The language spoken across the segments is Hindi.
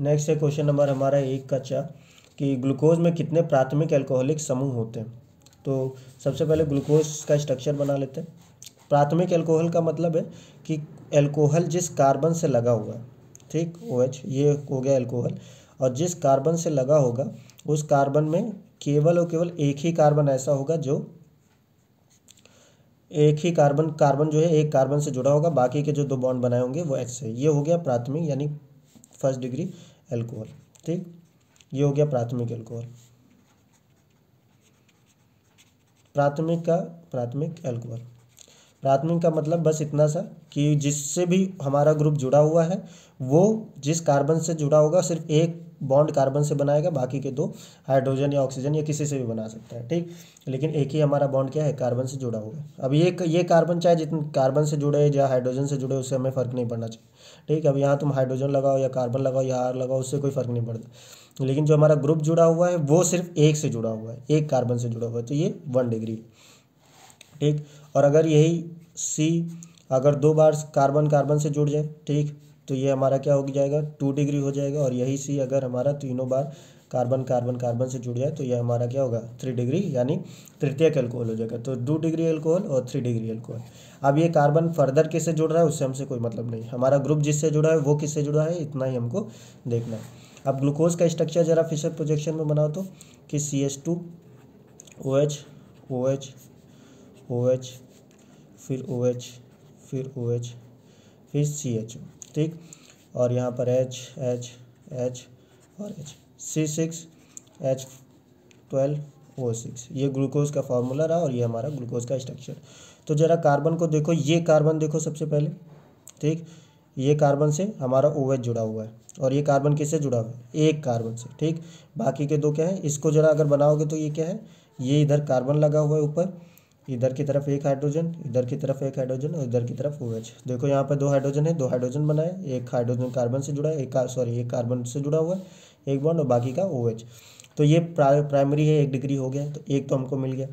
नेक्स्ट है क्वेश्चन नंबर हमारा 1 का चा कि ग्लूकोज में कितने प्राथमिक एल्कोहलिक समूह होते हैं। तो सबसे पहले ग्लूकोज का स्ट्रक्चर बना लेते हैं। प्राथमिक एल्कोहल का मतलब है कि एल्कोहल जिस कार्बन से लगा हुआ है, ठीक, OH ये हो गया एल्कोहल, और जिस कार्बन से लगा होगा उस कार्बन में केवल और केवल एक ही कार्बन ऐसा होगा जो एक ही कार्बन जो है एक कार्बन से जुड़ा होगा, बाकी के जो 2 बॉन्ड बनाए होंगे वो H से। ये हो गया प्राथमिक यानी फर्स्ट डिग्री एल्कोहल, ठीक, ये हो गया प्राथमिक एल्कोहल। प्राथमिक एल्कोहल, प्राथमिक का मतलब बस इतना सा कि जिससे भी हमारा ग्रुप जुड़ा हुआ है वो जिस कार्बन से जुड़ा होगा सिर्फ एक बॉन्ड कार्बन से बनाएगा, बाकी के 2 हाइड्रोजन या ऑक्सीजन या किसी से भी बना सकता है, ठीक, लेकिन एक ही हमारा बॉन्ड क्या है, कार्बन से जुड़ा होगा। अब ये कार्बन चाहे जितने कार्बन से जुड़े या हाइड्रोजन से जुड़े उससे हमें फ़र्क नहीं पड़ना चाहिए, ठीक। अब यहाँ तुम हाइड्रोजन लगाओ या कार्बन लगाओ या R लगाओ उससे कोई फ़र्क नहीं पड़ता, लेकिन जो हमारा ग्रुप जुड़ा हुआ है वो सिर्फ एक से जुड़ा हुआ है, एक कार्बन से जुड़ा हुआ है, तो ये 1 डिग्री, ठीक। और अगर यही C अगर 2 बार कार्बन से जुड़ जाए, ठीक, तो ये हमारा क्या हो जाएगा, 2 डिग्री हो जाएगा। और यही C अगर हमारा तीनों बार कार्बन से जुड़ जाए तो ये हमारा क्या होगा, 3 डिग्री यानी तृतीयक एल्कोहल हो जाएगा। तो 2 डिग्री एल्कोहल और 3 डिग्री एल्कोहल। अब ये कार्बन फर्दर किससे जुड़ रहा है उससे हमसे कोई मतलब नहीं, हमारा ग्रुप जिससे जुड़ा है वो किससे जुड़ा है इतना ही हमको देखना है। अब ग्लूकोज का स्ट्रक्चर जरा फिशर प्रोजेक्शन में बनाओ तो कि CH2 OH OH OH फिर OH फिर OH फिर CH, ठीक, और यहाँ पर H H H और H, C6H12O6, ये ग्लूकोज का फार्मूला रहा और ये हमारा ग्लूकोज का स्ट्रक्चर। तो जरा कार्बन को देखो, ये कार्बन देखो सबसे पहले, ठीक, ये कार्बन से हमारा OH जुड़ा हुआ है और ये कार्बन किससे जुड़ा हुआ है, एक कार्बन से, ठीक, बाकी के 2 क्या है, इसको जरा अगर बनाओगे तो ये क्या है, ये इधर कार्बन लगा हुआ है ऊपर, इधर की तरफ एक हाइड्रोजन, इधर की तरफ एक हाइड्रोजन और इधर की तरफ OH। देखो यहाँ पर 2 हाइड्रोजन है, 2 हाइड्रोजन बनाए, एक हाइड्रोजन कार्बन से जुड़ा है, एक कार्बन से जुड़ा हुआ है एक बॉन्ड और बाकी का OH। तो ये प्राइमरी है, 1 डिग्री हो गया, तो एक तो हमको मिल गया।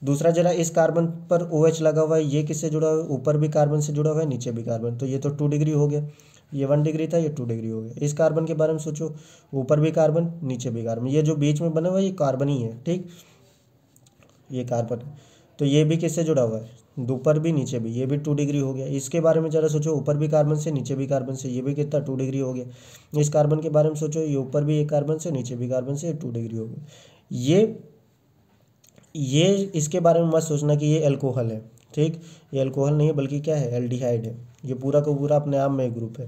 दूसरा जरा इस कार्बन पर OH लगा हुआ है, ये किससे जुड़ा हुआ है, ऊपर भी कार्बन से जुड़ा हुआ है नीचे भी कार्बन, तो ये तो 2 डिग्री हो गया, ये 1 डिग्री था ये 2 डिग्री हो गया। इस कार्बन के बारे में सोचो, ऊपर भी कार्बन नीचे भी कार्बन, ये जो बीच में बना हुआ है ये कार्बन ही है, ठीक, ये कार्बन है। तो ये भी किससे जुड़ा हुआ है, ऊपर भी नीचे भी, ये भी 2 डिग्री हो गया। इसके बारे में ज़रा सोचो, ऊपर भी कार्बन से नीचे भी कार्बन से, ये भी कितना 2 डिग्री हो गया। इस कार्बन के बारे में सोचो, ये ऊपर भी एक कार्बन से नीचे भी कार्बन से, 2 डिग्री हो गया। ये इसके बारे में मत सोचना कि ये एल्कोहल है, ठीक, ये एल्कोहल नहीं है बल्कि क्या है, एल्डिहाइड है। ये पूरा का पूरा अपने आप में एक ग्रुप है,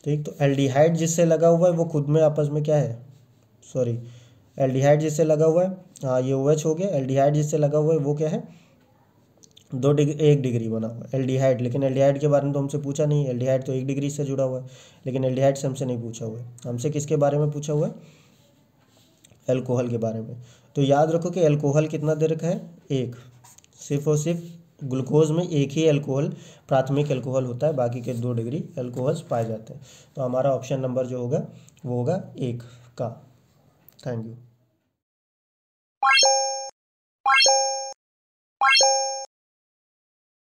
ठीक। तो एल्डिहाइड जिससे लगा हुआ है वो खुद में आपस में क्या है, सॉरी, एल्डिहाइड जिससे लगा हुआ है, हाँ ये OH हो गया। एल्डिहाइड जिससे लगा हुआ है वो क्या है, 2 डिग्री 1 डिग्री बना हुआ है एल्डिहाइड। लेकिन एल्डिहाइड के बारे में तो हमसे पूछा नहीं, एल्डिहाइड तो 1 डिग्री से जुड़ा हुआ है, लेकिन एल्डिहाइड से हमसे नहीं पूछा हुआ है। हमसे किसके बारे में पूछा हुआ है, एल्कोहल के बारे में। तो याद रखो कि एल्कोहल कितना दे रखा है, 1, सिर्फ और सिर्फ ग्लूकोज में एक ही एल्कोहल प्राथमिक एल्कोहल होता है, बाकी के 2 डिग्री एल्कोहल्स पाए जाते हैं। तो हमारा ऑप्शन नंबर जो होगा वो होगा 1 का। Thank you.